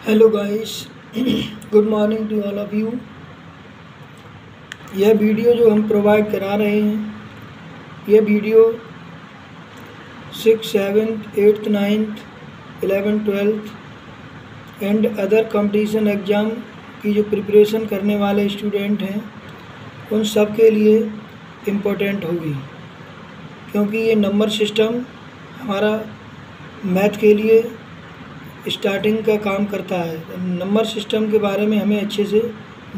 Hello guys, good morning to all of you. यह video जो हम प्रोवाइड करा रहे हैं, यह video 6th, 7th, 8th, 9th, 11th, 12th and other competition exam की जो प्रिपरेशन करने वाले स्टूडेंट हैं उन सब के लिए इम्पोर्टेंट होगी, क्योंकि ये नंबर सिस्टम हमारा मैथ के लिए स्टार्टिंग का काम करता है। नंबर सिस्टम के बारे में हमें अच्छे से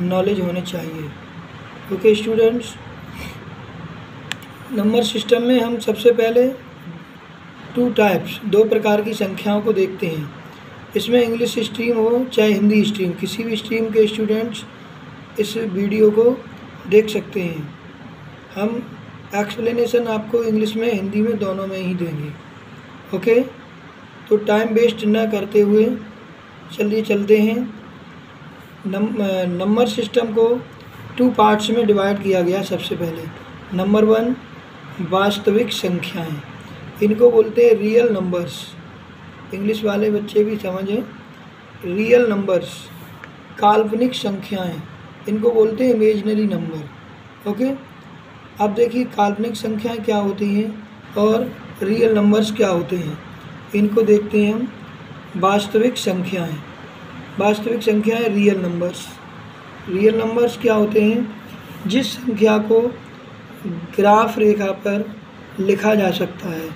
नॉलेज होने चाहिए। ओके स्टूडेंट्स, नंबर सिस्टम में हम सबसे पहले दो प्रकार की संख्याओं को देखते हैं। इसमें इंग्लिश स्ट्रीम हो चाहे हिंदी स्ट्रीम, किसी भी स्ट्रीम के स्टूडेंट्स इस वीडियो को देख सकते हैं। हम एक्सप्लेनेशन आपको इंग्लिश में हिंदी में दोनों में ही देंगे। ओके, तो टाइम वेस्ट ना करते हुए चलिए चलते हैं। नंबर सिस्टम को 2 पार्ट्स में डिवाइड किया गया। सबसे पहले नंबर 1 वास्तविक संख्याएं, इनको बोलते हैं रियल नंबर्स। इंग्लिश वाले बच्चे भी समझें, रियल नंबर्स। काल्पनिक संख्याएं, इनको बोलते हैं इमेजिनरी नंबर। ओके, अब देखिए काल्पनिक संख्याएं क्या होती हैं और रियल नंबर्स क्या होते हैं, इनको देखते हैं हम। वास्तविक संख्याएं, वास्तविक संख्याएं रियल नंबर्स। रियल नंबर्स क्या होते हैं? जिस संख्या को ग्राफ रेखा पर लिखा जा सकता है,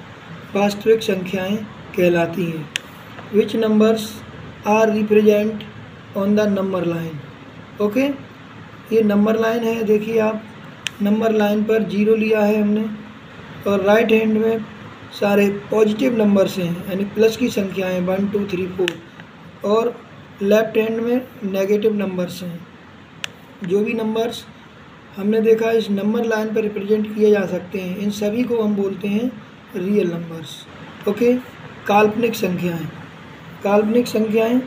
वास्तविक संख्याएं कहलाती हैं। Which numbers are represent on the number line. Okay, ये नंबर लाइन है। देखिए आप, नंबर लाइन पर 0 लिया है हमने और राइट हैंड में सारे पॉजिटिव नंबर्स हैं, यानी प्लस की संख्याएं 1 2 3 4, और लेफ्ट हैंड में नेगेटिव नंबर्स हैं। जो भी नंबर्स हमने देखा इस नंबर लाइन पर रिप्रेजेंट किए जा सकते हैं, इन सभी को हम बोलते हैं रियल नंबर्स। ओके, काल्पनिक संख्याएं, काल्पनिक संख्याएं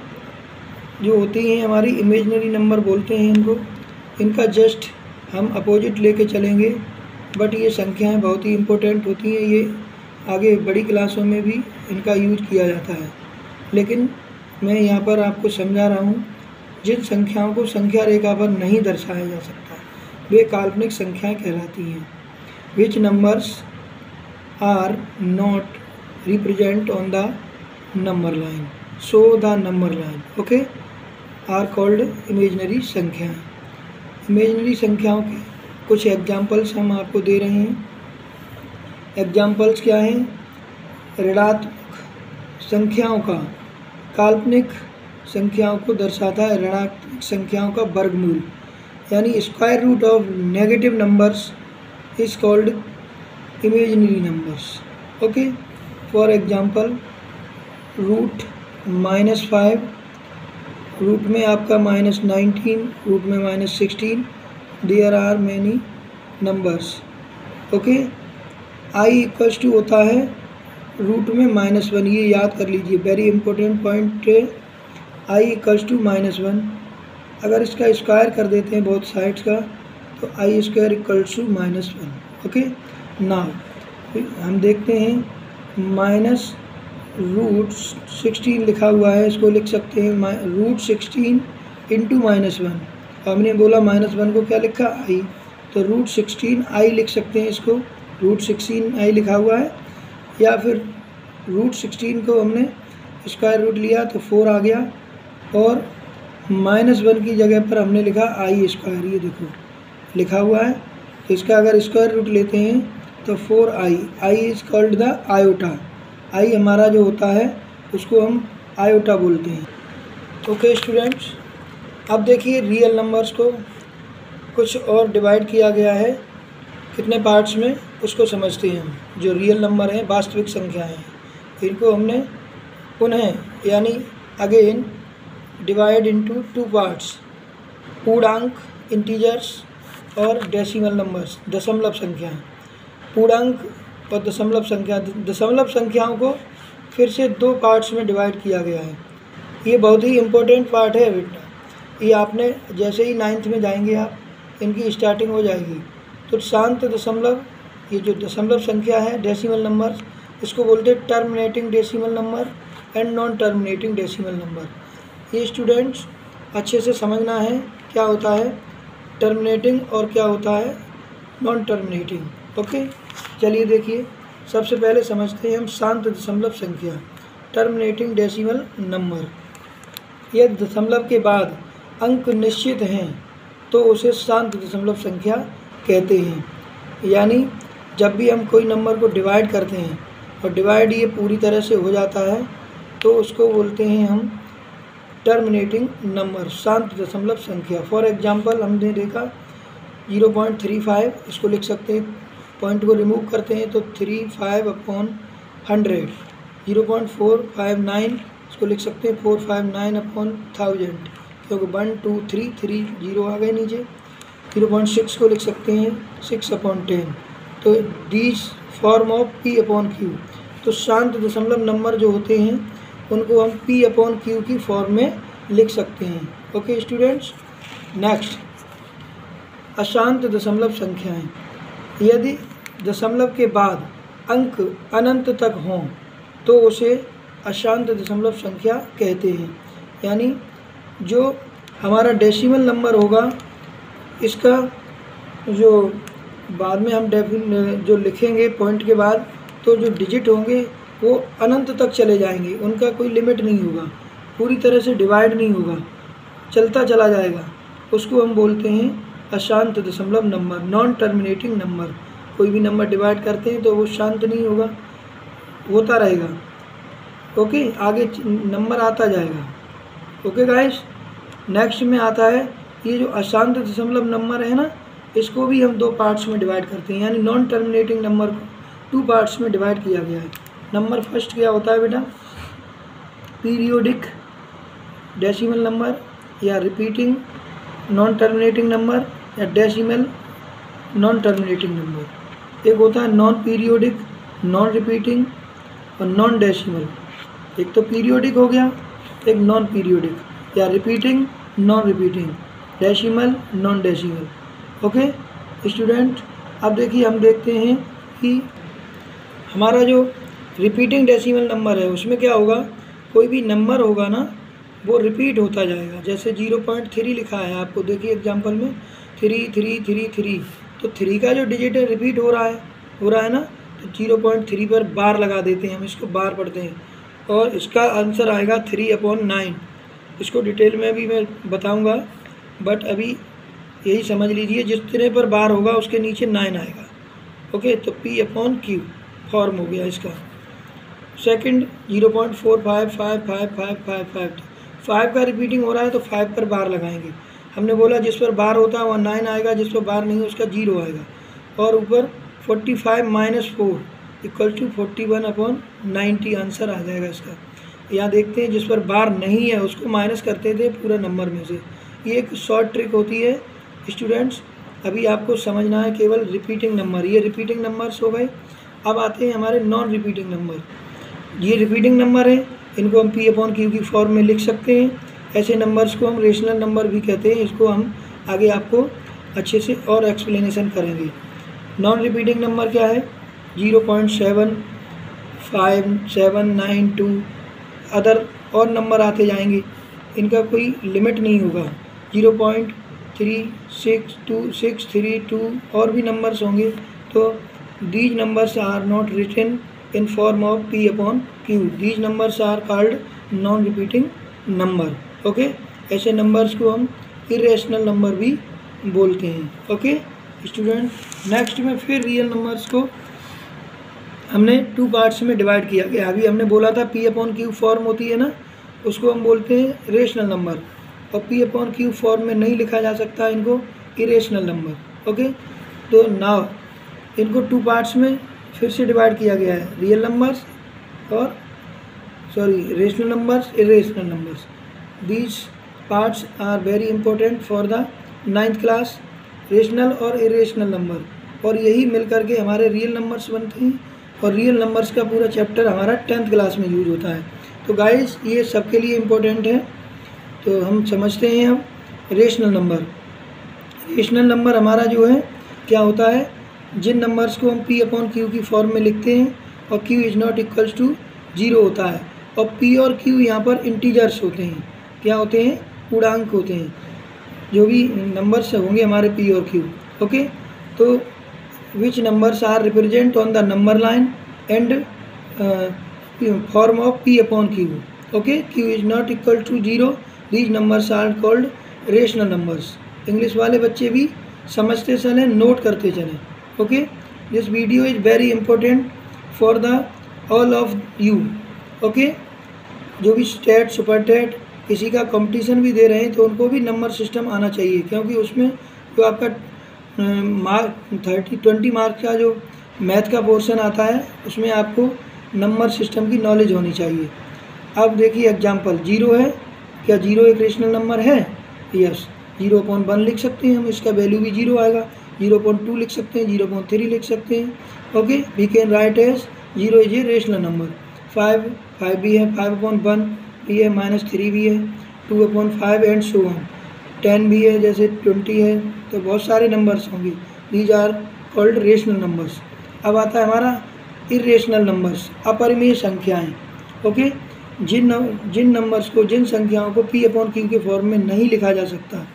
जो होती हैं हमारी इमेजिनरी नंबर बोलते हैं इनको। इनका जस्ट हम अपोजिट लेके चलेंगे, बट ये संख्याएं बहुत ही इम्पोर्टेंट होती हैं। ये आगे बड़ी क्लासों में भी इनका यूज किया जाता है, लेकिन मैं यहाँ पर आपको समझा रहा हूँ जिन संख्याओं को संख्या रेखा पर नहीं दर्शाया जा सकता वे काल्पनिक संख्याएं कहलाती हैं। Which numbers are not represent on the number line, so the number line okay are called imaginary संख्याएं। इमेजिनरी संख्याओं के कुछ एग्जाम्पल्स हम आपको दे रहे हैं। एग्जाम्पल्स क्या हैं? ऋणात्मक संख्याओं का, काल्पनिक संख्याओं को दर्शाता है ऋणात्मक संख्याओं का वर्गमूल, यानी square root of negative numbers is called imaginary numbers. Okay, for example root -5, root में आपका -19, रूट में -16, there are many numbers. Okay, i equals to होता है रूट में -1, ये याद कर लीजिए, वेरी इंपॉर्टेंट पॉइंट है। i इक्वल्स टू -1, अगर इसका स्क्वायर कर देते हैं बोथ साइड्स का तो i square equals to -1। Okay, now हम देखते हैं माइनस रूट 16 लिखा हुआ है, इसको लिख सकते हैं रूट 16 इंटू -1। हमने बोला -1 को क्या लिखा i, तो रूट 16 i लिख सकते हैं इसको। रूट 16 i लिखा हुआ है, या फिर रूट 16 को हमने स्क्वायर रूट लिया तो 4 आ गया, और -1 की जगह पर हमने लिखा i स्क्वायर, ये देखो लिखा हुआ है। तो इसका अगर स्क्वायर रूट लेते हैं तो 4i, i is called the iota. i हमारा जो होता है उसको हम आयोटा बोलते हैं। ओके स्टूडेंट्स, अब देखिए रियल नंबर्स को कुछ और डिवाइड किया गया है कितने पार्ट्स में, उसको समझते हैं हम। जो रियल नंबर हैं, वास्तविक संख्याएं हैं, इनको हमने पुनः यानी अगेन डिवाइड इनटू 2 पार्ट्स, पूर्णांक इंटीजर्स और डेसिमल नंबर्स, दशमलव संख्याएं। पूर्णांक और दशमलव संख्याओं को फिर से 2 पार्ट्स में डिवाइड किया गया है। ये बहुत ही इम्पोर्टेंट पार्ट है बेटा। ये आपने जैसे ही 9th में जाएंगे आप, इनकी स्टार्टिंग हो जाएगी। तो शांत दशमलव, ये जो दशमलव संख्या है डेसिमल नंबर, इसको बोलते हैं terminating decimal number and non terminating decimal number. ये स्टूडेंट्स अच्छे से समझना है क्या होता है टर्मिनेटिंग और क्या होता है नॉन टर्मिनेटिंग। ओके, चलिए देखिए, सबसे पहले समझते हैं हम शांत दशमलव संख्या, टर्मिनेटिंग डेसिमल नंबर। यदि दशमलव के बाद अंक निश्चित हैं तो उसे शांत दशमलव संख्या कहते हैं। यानी जब भी हम कोई नंबर को डिवाइड करते हैं और डिवाइड ये पूरी तरह से हो जाता है तो उसको बोलते हैं हम टर्मिनेटिंग नंबर, शांत दशमलव संख्या। फॉर एग्जांपल हमने देखा 0.35, इसको लिख सकते हैं, पॉइंट को रिमूव करते हैं तो 35/100। 0.459 इसको लिख सकते हैं 459/1000, क्योंकि 1 2 3 3 0 आ गए नीचे। 0.6 को लिख सकते हैं 6/10। तो दीज फॉर्म ऑफ P/Q। तो शांत दशमलव नंबर जो होते हैं उनको हम P/Q की फॉर्म में लिख सकते हैं। ओके स्टूडेंट्स, नेक्स्ट अशांत दशमलव संख्याएं। यदि दशमलव के बाद अंक अनंत तक हों तो उसे अशांत दशमलव संख्या कहते हैं। यानी जो हमारा डेसिमल नंबर होगा इसका जो बाद में हम जो लिखेंगे पॉइंट के बाद, तो जो डिजिट होंगे वो अनंत तक चले जाएंगे, उनका कोई लिमिट नहीं होगा, पूरी तरह से डिवाइड नहीं होगा, चलता चला जाएगा। उसको हम बोलते हैं अशांत दशमलव नंबर, नॉन टर्मिनेटिंग नंबर। कोई भी नंबर डिवाइड करते हैं तो वो शांत नहीं होगा, होता रहेगा। ओके, आगे नंबर आता जाएगा। ओके गाइस, नेक्स्ट में आता है ये जो अशांत दशमलव नंबर है ना, इसको भी हम 2 पार्ट्स में डिवाइड करते हैं। यानी नॉन टर्मिनेटिंग नंबर को 2 पार्ट्स में डिवाइड किया गया है। नंबर फर्स्ट क्या होता है बेटा, पीरियोडिक डेसिमल नंबर या रिपीटिंग नॉन टर्मिनेटिंग नंबर या डेसिमल नॉन टर्मिनेटिंग नंबर। एक होता है नॉन पीरियोडिक, नॉन रिपीटिंग और नॉन डेसिमल। एक तो पीरियोडिक हो गया, एक नॉन पीरियोडिक या repeating non repeating, decimal non decimal. Okay student, अब देखिए हम देखते हैं कि हमारा जो रिपीटिंग डेसिमल नंबर है उसमें क्या होगा, कोई भी नंबर होगा ना वो रिपीट होता जाएगा। जैसे 0.3 लिखा है आपको, देखिए एग्जांपल में 3 3 3 3, तो 3 का जो डिजिट है रिपीट हो रहा है ना, तो 0.3 पर बार लगा देते हैं, हम इसको बार पढ़ते हैं और इसका आंसर आएगा 3/9। इसको डिटेल में भी मैं बताऊंगा, बट अभी यही समझ लीजिए जितने पर बार होगा उसके नीचे 9 आएगा। ओके, तो P/Q फॉर्म हो गया इसका। सेकंड 0.455555, 5 का रिपीटिंग हो रहा है तो 5 पर बार लगाएंगे। हमने बोला जिस पर बार होता है वहाँ 9 आएगा, जिस पर बार नहीं है उसका 0 आएगा। और ऊपर 45 - 4 = 41/90 आंसर आ जाएगा इसका। यहाँ देखते हैं जिस पर बार नहीं है उसको माइनस करते थे पूरा नंबर में से। ये एक शॉर्ट ट्रिक होती है स्टूडेंट्स, अभी आपको समझना है केवल रिपीटिंग नंबर। ये रिपीटिंग नंबर्स हो गए। अब आते हैं हमारे नॉन रिपीटिंग नंबर। ये रिपीटिंग नंबर है, इनको हम P/Q की फॉर्म में लिख सकते हैं। ऐसे नंबर्स को हम रेशनल नंबर भी कहते हैं। इसको हम आगे आपको अच्छे से और एक्सप्लेनेशन करेंगे। नॉन रिपीटिंग नंबर क्या है, 0.75792 अदर और नंबर आते जाएंगे, इनका कोई लिमिट नहीं होगा। 0.362632 और भी नंबर्स होंगे। तो these numbers are not written in form of P/Q, these numbers are called non repeating number. Okay, ऐसे नंबर्स को हम इरेशनल नंबर भी बोलते हैं। ओके स्टूडेंट, नेक्स्ट में फिर रियल नंबर्स को हमने 2 पार्ट्स में डिवाइड किया गया। अभी हमने बोला था P/Q फॉर्म होती है ना, उसको हम बोलते हैं रेशनल नंबर, और P/Q फॉर्म में नहीं लिखा जा सकता इनको, इरेशनल नंबर। ओके, तो नाउ इनको 2 पार्ट्स में फिर से डिवाइड किया गया है, रियल नंबर्स और rational numbers, irrational numbers. These parts are very important for the 9th class, rational और इरेशनल नंबर, और यही मिल करके हमारे रियल नंबर्स बनते हैं। और रियल नंबर्स का पूरा चैप्टर हमारा 10th क्लास में यूज होता है। तो गाइस ये सबके लिए इम्पोर्टेंट है। तो हम समझते हैं अब रेशनल नंबर। रेशनल नंबर हमारा जो है क्या होता है, जिन नंबर्स को हम P/Q की फॉर्म में लिखते हैं और Q ≠ 0 होता है, और P और Q यहाँ पर इंटीजर्स होते हैं। क्या होते हैं, पूर्णांक होते हैं, जो भी नंबर्स होंगे हमारे पी और क्यू। ओके, तो which numbers are represent on the number line and form of P upon Q. Okay, Q is not equal to 0, these numbers are called rational numbers. English वाले बच्चे भी समझते चलें, note करते चलें। Okay, this video is very important for the all of you. Okay, जो भी state super TET किसी का कंपटीशन भी दे रहे हैं तो उनको भी नंबर सिस्टम आना चाहिए, क्योंकि उसमें जो आपका मार्क 20 मार्क्स का जो मैथ का पोर्शन आता है उसमें आपको नंबर सिस्टम की नॉलेज होनी चाहिए। अब देखिए एग्जांपल, 0 है, क्या 0 एक रेशनल नंबर है? यस, 0/1 लिख सकते हैं हम, इसका वैल्यू भी 0 आएगा। 0.2 लिख सकते हैं, 0.3 लिख सकते हैं। Okay, we can write as 0 is a rational number. 5 भी है, 5/1 भी है, -3 भी है, 2/5 एंड सो ऑन। 10 भी है, जैसे 20 है, तो बहुत सारे नंबर्स होंगे। These are called rational numbers. अब आता है हमारा इरेशनल नंबर्स, अपरिमेय संख्याएं। ओके, जिन नंबर्स को, जिन संख्याओं को पी अपॉन क्यू के फॉर्म में नहीं लिखा जा सकता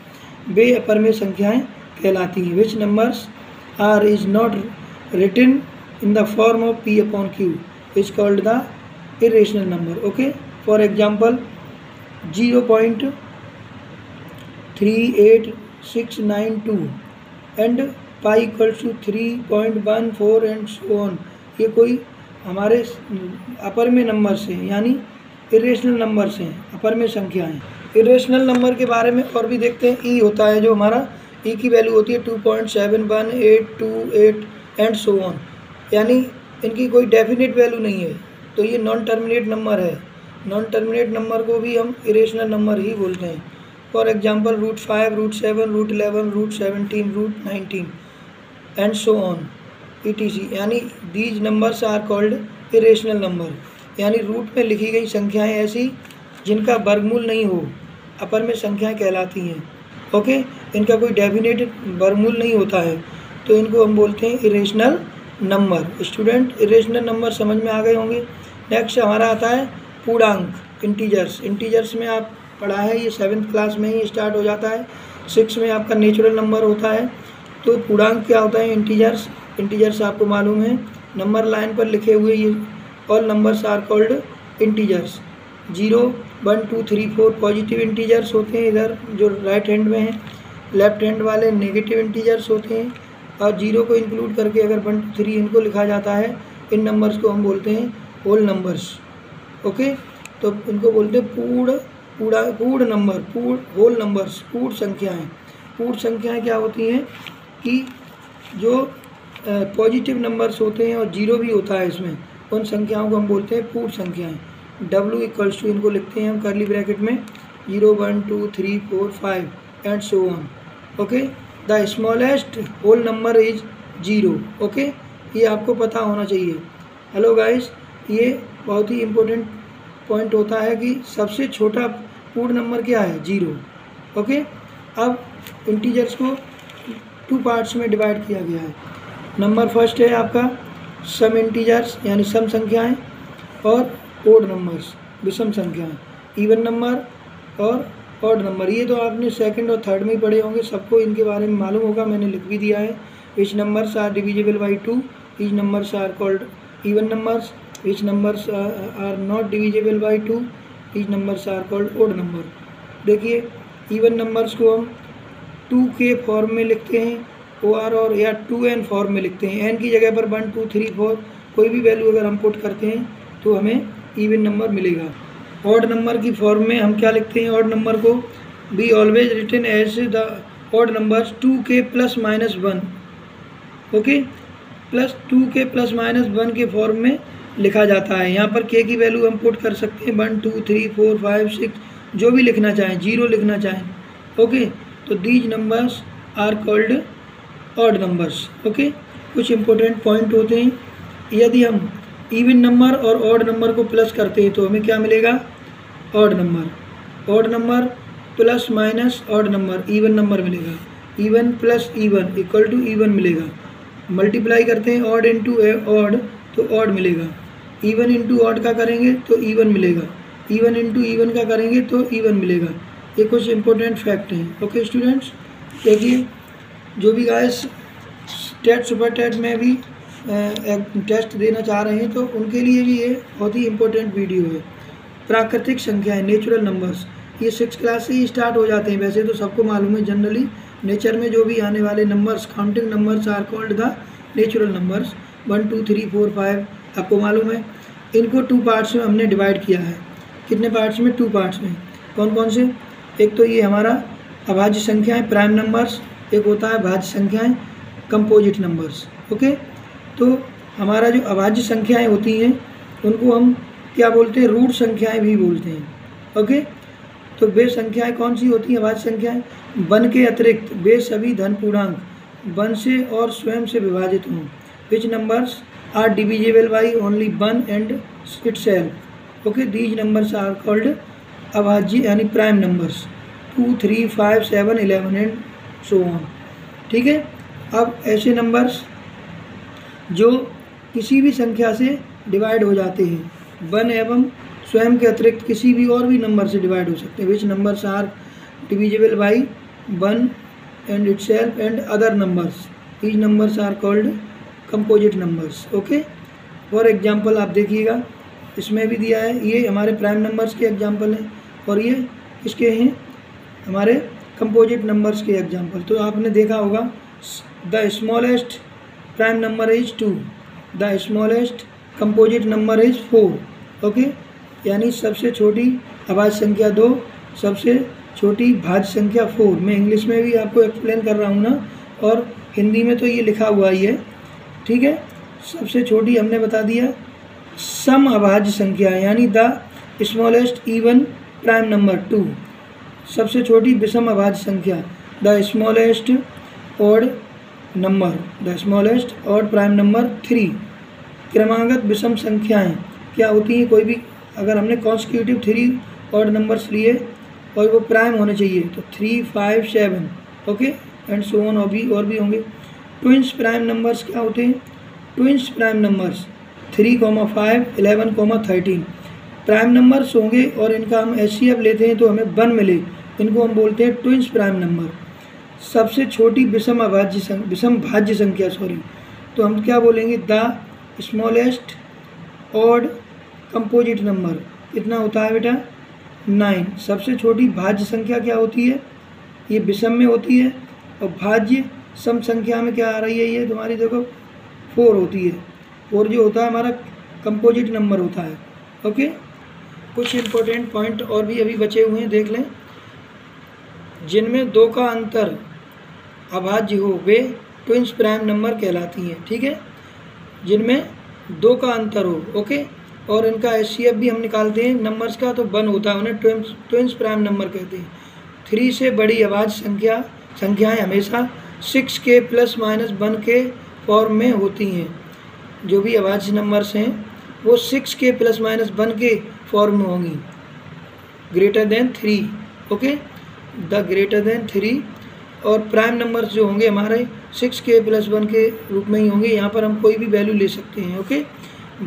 वे अपरिमेय संख्याएं कहलाती हैं। Which numbers are is not written in the form of P upon Q is called the irrational number. Okay, for example 0.38692 and pi equals to 3.14 and so on. ये कोई हमारे अपरिमेय नंबर्स हैं, यानी इरेशनल नंबर्स हैं, अपरिमेय संख्याएं। Irrational number के बारे में और भी देखते हैं। ई होता है, जो हमारा ई की वैल्यू होती है 2.71828 एंड सो ऑन, यानी इनकी कोई डेफिनेट वैल्यू नहीं है, तो ये नॉन टर्मिनेट नंबर है। नॉन टर्मिनेट नंबर को भी हम इरेशनल नंबर ही बोलते हैं। For example √5, √7, √11, √17, √19 and so on ETC, यानी these numbers are called irrational number, यानी रूट में लिखी गई संख्याएं ऐसी जिनका वर्गमूल नहीं हो, अपरिमेय संख्याएं कहलाती हैं। ओके, इनका कोई डेफिनेट वर्गमूल नहीं होता है, तो इनको हम बोलते हैं irrational number. Student, irrational number समझ में आ गए होंगे। नेक्स्ट हमारा आता है पूर्णांक, इंटीजर्स। इंटीजर्स में आप पढ़ा है, ये 7th क्लास में ही स्टार्ट हो जाता है। 6 में आपका नेचुरल नंबर होता है। तो पूर्णांक क्या होता है? इंटीजर्स। इंटीजर्स आपको मालूम है, नंबर लाइन पर लिखे हुए ये all numbers are called integers. 0, 1, 2, 3, 4 positive integers होते हैं, इधर जो राइट हैंड में हैं। लेफ्ट हैंड वाले नेगेटिव इंटीजर्स होते हैं, और 0 को इंक्लूड करके अगर 1, 2, 3 इनको लिखा जाता है, इन नंबर्स को हम बोलते हैं होल नंबर्स। ओके, तो इनको बोलते हैं पूर्ण नंबर, होल नंबर्स, पूर्ण संख्याएँ। पूर्ण संख्याएँ क्या होती हैं कि जो पॉजिटिव नंबर्स होते हैं और 0 भी होता है इसमें, उन संख्याओं को हम बोलते हैं पूर्ण संख्याएँ। W इक्वल्स टू, इनको लिखते हैं हम कर्ली ब्रैकेट में, 0, 1, 2, 3, 4, 5 and so on. Okay, the smallest whole number is 0। Okay, ये आपको पता होना चाहिए। हेलो गाइस, ये बहुत ही इम्पोर्टेंट पॉइंट होता है कि सबसे छोटा पूर्ण नंबर क्या है? 0। ओके, अब इंटीजर्स को 2 पार्ट्स में डिवाइड किया गया है। नंबर फर्स्ट है आपका सम इंटीजर्स, यानी सम संख्याएं, और ओड नंबर्स, विषम संख्याएं, इवन नंबर और ऑड नंबर। ये तो आपने 2nd और 3rd में ही पढ़े होंगे, सबको इनके बारे में मालूम होगा, मैंने लिख भी दिया है। Which numbers are divisible by 2, which numbers are called even numbers, which numbers are not divisible by 2, which numbers are called odd number. देखिए, इवन नंबर्स को हम 2 के फॉर्म में लिखते हैं, OR, और या 2n फॉर्म में लिखते हैं। n की जगह पर 1, 2, 3, 4 कोई भी वैल्यू अगर हम पुट करते हैं तो हमें इवन नंबर मिलेगा। ऑड नंबर की फॉर्म में हम क्या लिखते हैं? ऑड नंबर को be always written as the odd numbers 2k + -1। Okay, +2k + -1 के फॉर्म में लिखा जाता है। यहाँ पर k की वैल्यू हम पुट कर सकते हैं 1, 2, 3, 4, 5, 6, जो भी लिखना चाहें, 0 लिखना चाहें। ओके, तो these numbers are called odd numbers. Okay, कुछ इंपॉर्टेंट पॉइंट होते हैं। यदि हम इवन नंबर और ऑड नंबर को प्लस करते हैं तो हमें क्या मिलेगा? Odd number. Odd number plus minus odd number, even number मिलेगा। Even plus even equal to even मिलेगा। मल्टीप्लाई करते हैं ऑड इंटू ऑड तो ऑड मिलेगा। इवन इंटू ऑड का करेंगे तो इवन मिलेगा। इवन इंटू इवन का करेंगे तो इवन मिलेगा। ये कुछ इंपॉर्टेंट फैक्ट हैं। ओके स्टूडेंट्स, देखिए जो भी गाइस टेट सुपर टेट में भी टेस्ट देना चाह रहे हैं तो उनके लिए भी ये बहुत ही इम्पोर्टेंट वीडियो है। प्राकृतिक संख्याएं, नेचुरल नंबर्स, ये 6 क्लास से ही स्टार्ट हो जाते हैं। वैसे तो सबको मालूम है, जनरली नेचर में जो भी आने वाले numbers, counting numbers are called the natural numbers. 1 2 3 4 5 आपको मालूम है। इनको 2 पार्ट्स में हमने डिवाइड किया है। कितने पार्ट्स में? 2 पार्ट्स में। कौन कौन से? एक तो ये हमारा अभाज्य संख्याएं, प्राइम नंबर्स, एक होता है भाज्य संख्याएं, कंपोजिट नंबर्स। ओके, तो हमारा जो अभाज्य संख्याएं होती हैं उनको हम क्या बोलते हैं? रूट संख्याएं भी बोलते हैं। ओके, तो वे संख्याएं कौन सी होती हैं? अभाज्य संख्याएं 1 के अतिरिक्त वे सभी धन पूर्णांक 1 से और स्वयं से विभाजित हों। Which numbers are divisible by only 1 and itself. Okay, these numbers are called अभाज्य यानी prime numbers. 2 3 5 7 11 and so on. ठीक है, अब ऐसे नंबर्स जो किसी भी संख्या से डिवाइड हो जाते हैं, 1 एवं स्वयं के अतिरिक्त किसी भी और भी नंबर से डिवाइड हो सकते हैं। Which numbers are divisible by 1 and itself and other numbers, these numbers are called composite numbers. Okay, for example आप देखिएगा, इसमें भी दिया है, ये हमारे प्राइम नंबर्स के एग्जाम्पल हैं और ये किसके हैं? हमारे कंपोजिट नंबर्स के एग्जाम्पल। तो आपने देखा होगा, the smallest prime number is 2, the smallest composite number is 4। Okay, यानी सबसे छोटी अभाज्य संख्या 2, सबसे छोटी भाज्य संख्या 4। मैं इंग्लिश में भी आपको एक्सप्लेन कर रहा हूँ ना, और हिंदी में तो ये लिखा हुआ ही है। ठीक है, सबसे छोटी हमने बता दिया सम अभाज्य संख्या यानी the smallest even prime number 2, सबसे छोटी विषम अभाज्य संख्या the smallest odd number, the smallest odd prime number 3। क्रमागत विषम संख्याएं क्या होती हैं? कोई भी अगर हमने कॉन्सिक्यूटिव 3 ऑड नंबर्स लिए और वो प्राइम होने चाहिए तो 3 5 7। ओके, एंड सो ऑन, और भी होंगे। ट्विंस प्राइम नंबर्स क्या होते हैं? Twins prime numbers 3, 5, 11, 13 prime numbers होंगे और इनका हम HCF लेते हैं तो हमें 1 मिले, इनको हम बोलते हैं ट्विंस प्राइम नंबर। सबसे छोटी विषम भाज्य संख्या तो हम क्या बोलेंगे? The smallest odd composite number. कितना होता है बेटा? 9। सबसे छोटी भाज्य संख्या क्या होती है? ये विषम में होती है, और भाज्य सम संख्या में क्या आ रही है? ये तुम्हारी देखो 4 होती है। 4 जो होता है हमारा कंपोजिट नंबर होता है। ओके, कुछ इंपॉर्टेंट पॉइंट और भी अभी बचे हुए हैं, देख लें। जिनमें 2 का अंतर अभाज्य हो वे ट्विंस प्राइम नंबर कहलाती हैं। ठीक है, जिनमें 2 का अंतर हो। ओके, और इनका HCF भी हम निकालते हैं नंबर्स का तो 1 होता है, उन्हें ट्विंस प्राइम नंबर कहते हैं। 3 से बड़ी अभाज्य संख्याएं हमेशा 6 के ±1 के फॉर्म में होती हैं। जो भी अभाज्य नंबर्स हैं वो 6 के ±1 के फॉर्म में होंगी, greater than 3। Okay, the greater than 3। और प्राइम नंबर्स जो होंगे हमारे 6 के +1 के रूप में ही होंगे। यहाँ पर हम कोई भी वैल्यू ले सकते हैं। ओके,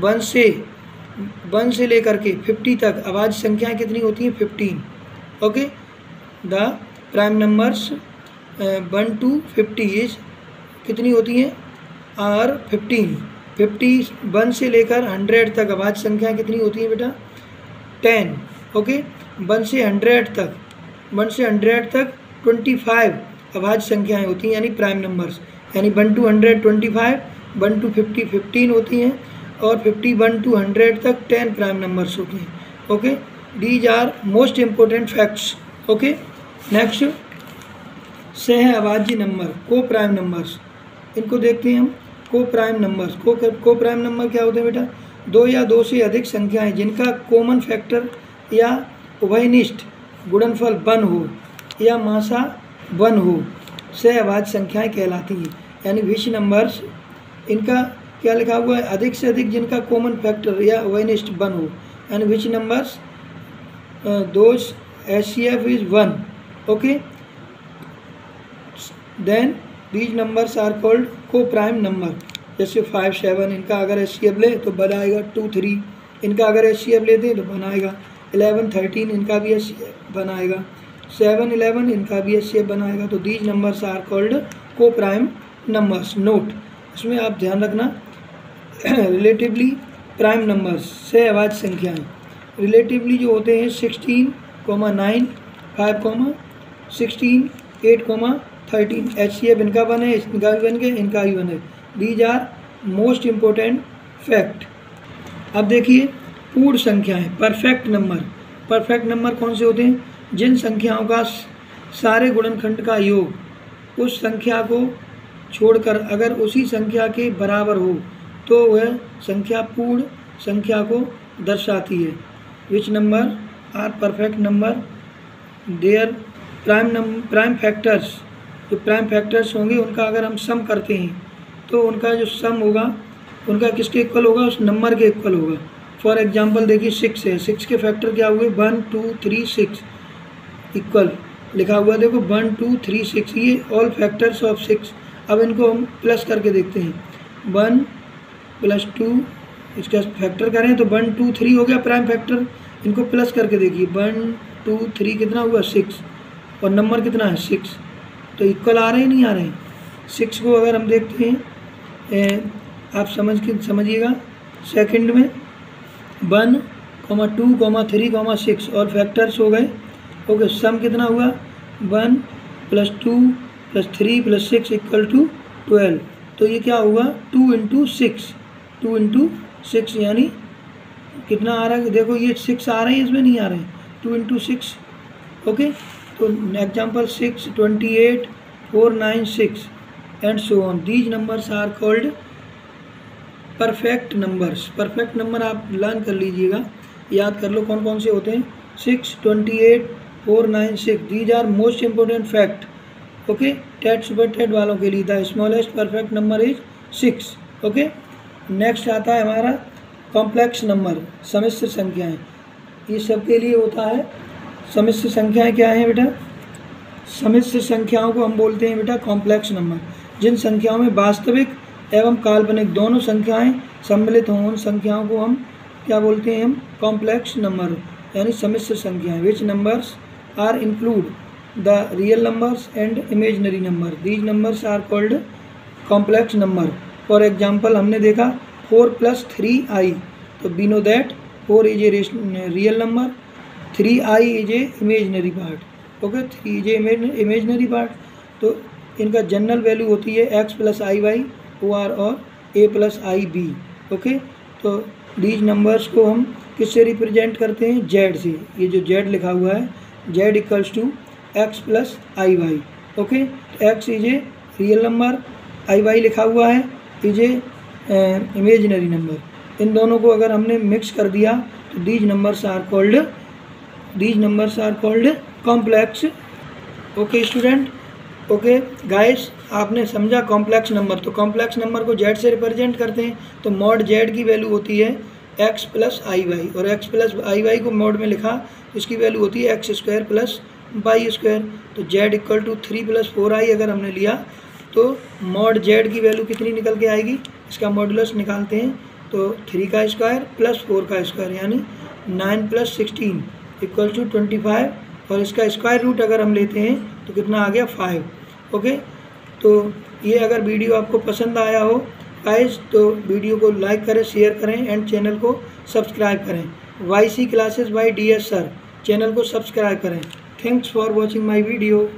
1 से लेकर के 50 तक अभाज्य संख्याएं कितनी होती हैं? 15। Okay, the prime numbers 1 to 50 is कितनी होती हैं? आर 15। 1 से लेकर 100 तक अभाज्य संख्याएं कितनी होती हैं बेटा? 10। ओके, 1 से 100 तक 25 अभाज्य संख्याएं होती हैं, यानी प्राइम नंबर्स। यानी 1 to 100 25, 1 to 50 15 होती हैं, और 51 to 100 तक 10 प्राइम नंबर्स होती हैं। Okay, these are most important facts. Okay, next सह अभाज्य नंबर, को प्राइम नंबर्स, इनको देखते हैं हम। को प्राइम नंबर्स, को प्राइम नंबर क्या होते हैं बेटा? 2 या 2 से अधिक संख्याएं जिनका कॉमन फैक्टर या उभयनिष्ठ गुणनफल 1 हो या मासा 1 हो, सह अभाज्य संख्याएं कहलाती हैं। यानी विच नंबर्स, इनका क्या लिखा हुआ है? अधिक से अधिक जिनका कॉमन फैक्टर या उभयनिष्ठ 1 हो, यानी which numbers those HCF is 1। Okay, then these numbers are called co prime number. जैसे 5 7, इनका अगर HCF ले तो 1 आएगा। 2 3, इनका अगर HCF लेते हैं तो 1 आएगा। 11 13 इनका भी HCF बनाएगा, 7 11 इनका भी HCF बनाएगा। तो these numbers are called co prime numbers. Note, इसमें आप ध्यान रखना रिलेटिवली प्राइम नंबर्स सहअभाज्य संख्याएं रिलेटिवली जो होते हैं 16, 9, 5, 16, 8, 13 HCF इनका बने, इनका भी बन गए, इनका भी बने। These are most important fact. अब देखिए पूर्ण संख्याएं, परफेक्ट नंबर। परफेक्ट नंबर कौन से होते हैं? जिन संख्याओं का सारे गुणनखंड का योग उस संख्या को छोड़कर अगर उसी संख्या के बराबर हो तो वह संख्या पूर्ण संख्या को दर्शाती है। Which number are perfect number? There prime factors, जो प्राइम फैक्टर्स होंगे उनका अगर हम सम करते हैं तो उनका जो सम होगा उनका किसके इक्वल होगा? उस नंबर के इक्वल होगा। फॉर एग्जांपल देखिए 6 है, 6 के फैक्टर क्या हुए? 1 2 3 6 इक्वल लिखा हुआ देखो 1 2 3 6, ये ऑल फैक्टर्स ऑफ 6। अब इनको हम प्लस करके देखते हैं, 1 + 2 इसका फैक्टर करें तो 1 2 3 हो गया प्राइम फैक्टर। इनको प्लस करके देखिए 1 2 3 कितना हुआ? 6, और नंबर कितना है? 6। तो इक्वल आ रहे हैं नहीं आ रहे हैं? 6 को अगर हम देखते हैं आप समझिएगा सेकंड में 1, 2, 3, 6 और फैक्टर्स हो गए। ओके, सम कितना हुआ? 1 + 2 + 3 + 6 = 12। तो ये क्या होगा? 2 × 6, 2 × 6 यानी कितना आ रहा है? देखो ये 6 आ रहे हैं, इसमें नहीं आ रहे हैं, 2 × 6। ओके, तो example 6, 28, 4, 9, 6 and so on. These numbers are called perfect numbers. Perfect number आप लर्न कर लीजिएगा, याद कर लो कौन कौन से होते हैं। 6, 28, 4, 9, 6 these are most important fact. Okay, TET super TET वालों के लिए the smallest perfect number is 6। Okay, next आता है हमारा कॉम्प्लेक्स नंबर, सम्मिश्र संख्याएं। ये सब के लिए होता है। सम्मिश्र संख्याएं क्या हैं बेटा? सम्मिश्र संख्याओं को हम बोलते हैं बेटा कॉम्प्लेक्स नंबर। जिन संख्याओं में वास्तविक एवं काल्पनिक दोनों संख्याएं सम्मिलित हों उन संख्याओं को हम क्या बोलते हैं? हम कॉम्प्लेक्स नंबर यानी सम्मिश्र संख्याएं। Which numbers are include the real numbers and imaginary number. These numbers are called complex number. For example हमने देखा 4 + 3i, तो we know that 4 is a real number, 3i is a imaginary part. Okay, 3 is a imaginary part. तो इनका general value होती है x + iy OR और a + ib। Okay, तो these numbers को हम किससे रिप्रेजेंट करते हैं? z से। ये जो z लिखा हुआ है z = x + iy। Okay, x is a real number, iy लिखा हुआ है इज ए इमेजिनरी नंबर। इन दोनों को अगर हमने मिक्स कर दिया तो these numbers are called complex. Okay student, okay guys, आपने समझा कॉम्प्लेक्स नंबर। तो कॉम्प्लेक्स नंबर को z से रिप्रेजेंट करते हैं, तो मॉड z की वैल्यू होती है x + iy, और x + iy को मॉड में लिखा इसकी वैल्यू होती है x² + y²। तो z = 3 + 4i अगर हमने लिया तो मॉड z की वैल्यू कितनी निकल के आएगी? इसका मॉडुलस निकालते हैं तो 3 का स्क्वायर + 4 का स्क्वायर यानी 9 + 16 = 25, और इसका स्क्वायर रूट अगर हम लेते हैं तो कितना आ गया? 5। ओके, तो ये अगर वीडियो आपको पसंद आया हो गाइस तो वीडियो को लाइक करें, शेयर करें एंड चैनल को सब्सक्राइब करें। YC classes bye DS sir channel को सब्सक्राइब करें। Thanks for watching my video.